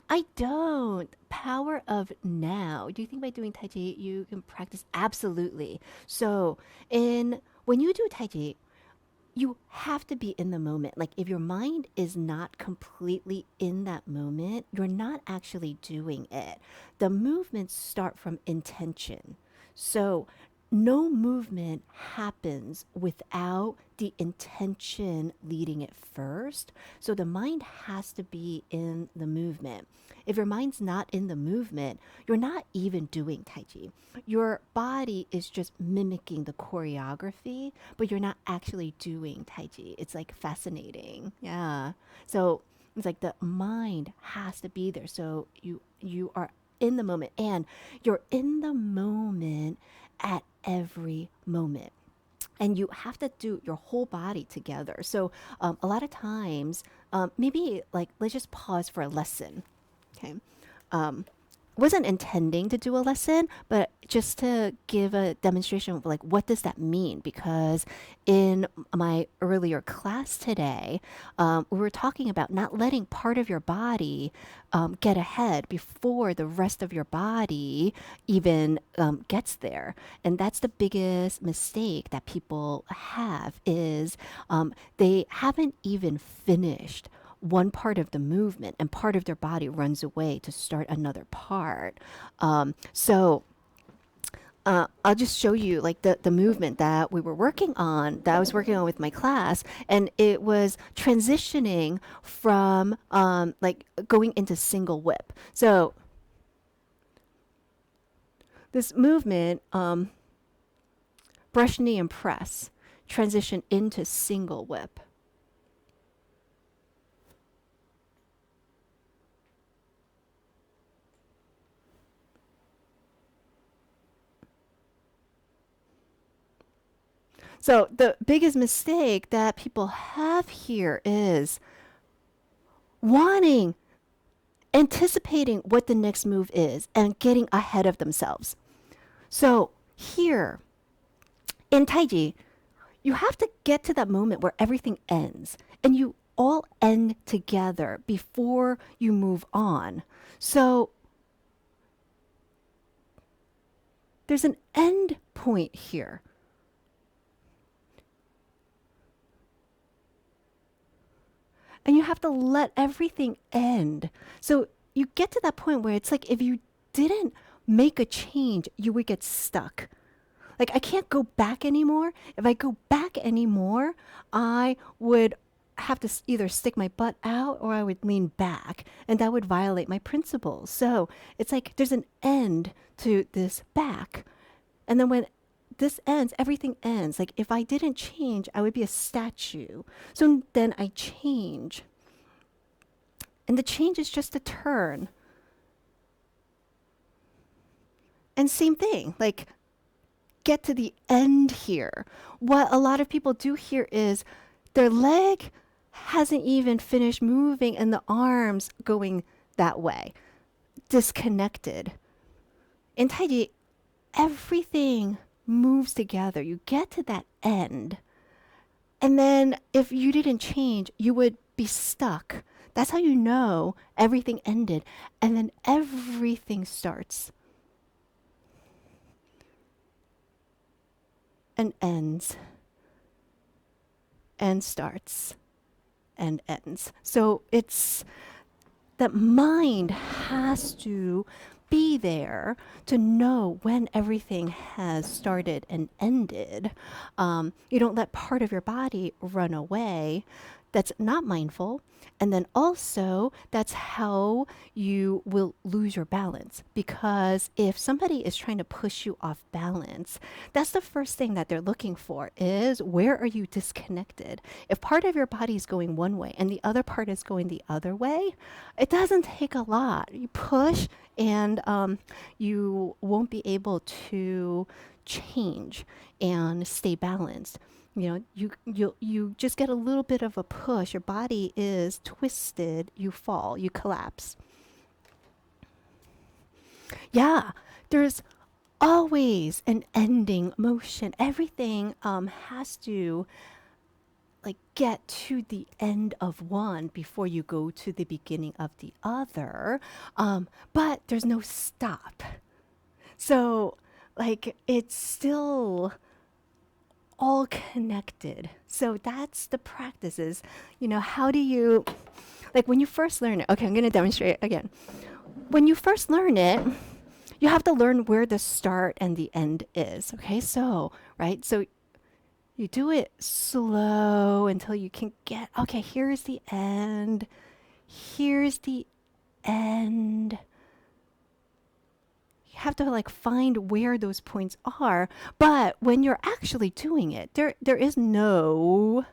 I don't. Power of now. Do you think by doing Tai Chi you can practice? Absolutely. So, in when you do Tai Chi, you have to be in the moment. Like if your mind is not completely in that moment, you're not actually doing it. The movements start from intention. So no movement happens without the intention leading it first. So the mind has to be in the movement. If your mind's not in the movement, you're not even doing Tai Chi. Your body is just mimicking the choreography, but you're not actually doing Tai Chi. It's like fascinating. Yeah. So it's like the mind has to be there. So you are in the moment, and you're in the moment at every moment, and you have to do your whole body together. So a lot of times, maybe like let's just pause for a lesson. Okay. Wasn't intending to do a lesson, but just to give a demonstration of like what does that mean? Because in my earlier class today, we were talking about not letting part of your body get ahead before the rest of your body even gets there, and that's the biggest mistake that people have is they haven't even finished one part of the movement and part of their body runs away to start another part. I'll just show you like the movement that we were working on, that I was working on with my class, and it was transitioning from like going into single whip. So this movement, brush knee and press, transition into single whip. So the biggest mistake that people have here is wanting, anticipating what the next move is and getting ahead of themselves. So here in Taiji, you have to get to that moment where everything ends and you all end together before you move on. So there's an end point here. And you have to let everything end. So you get to that point where it's like if you didn't make a change, you would get stuck. Like I can't go back anymore. If I go back anymore, I would have to either stick my butt out or I would lean back, and that would violate my principles. So it's like there's an end to this back. And then when this ends, everything ends. Like if I didn't change, I would be a statue. So then I change. And the change is just a turn. And same thing, like get to the end here. What a lot of people do here is their leg hasn't even finished moving and the arms going that way, disconnected. In Tai Chi, everything moves together. You get to that end. And then if you didn't change, you would be stuck. That's how you know everything ended. And then everything starts and ends and starts and ends. So it's that mind has to be there to know when everything has started and ended. You don't let part of your body run away. That's not mindful. And then also, that's how you will lose your balance. Because if somebody is trying to push you off balance, that's the first thing that they're looking for is where are you disconnected? If part of your body is going one way and the other part is going the other way, it doesn't take a lot. You push and you won't be able to change and stay balanced. You just get a little bit of a push. Your body is twisted. You fall. You collapse. Yeah, there's always an ending motion. Everything has to like get to the end of one before you go to the beginning of the other. But there's no stop. So like it's still all connected. So that's the practices. How do you, like when you first learn it? Okay, I'm going to demonstrate it again. When you first learn it, you have to learn where the start and the end is. Okay, so, right? So you do it slow until you can get, okay, here's the end. Here's the end. You have to like find where those points are. But when you're actually doing it, there is no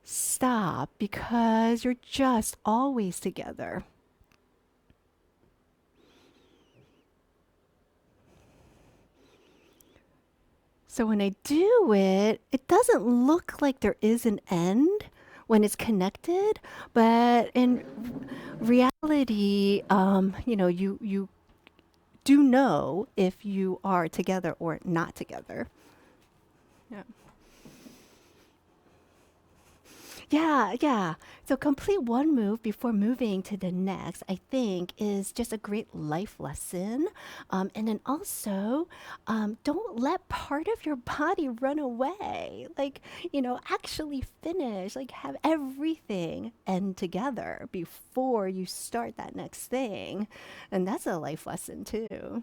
stop because you're just always together. So when I do it, it doesn't look like there is an end when it's connected, but in reality, you do know if you are together or not together. Yeah. Yeah, yeah. So complete one move before moving to the next, I think, is just a great life lesson. And then also, don't let part of your body run away. Like, actually finish, like, have everything end together before you start that next thing. And that's a life lesson, too.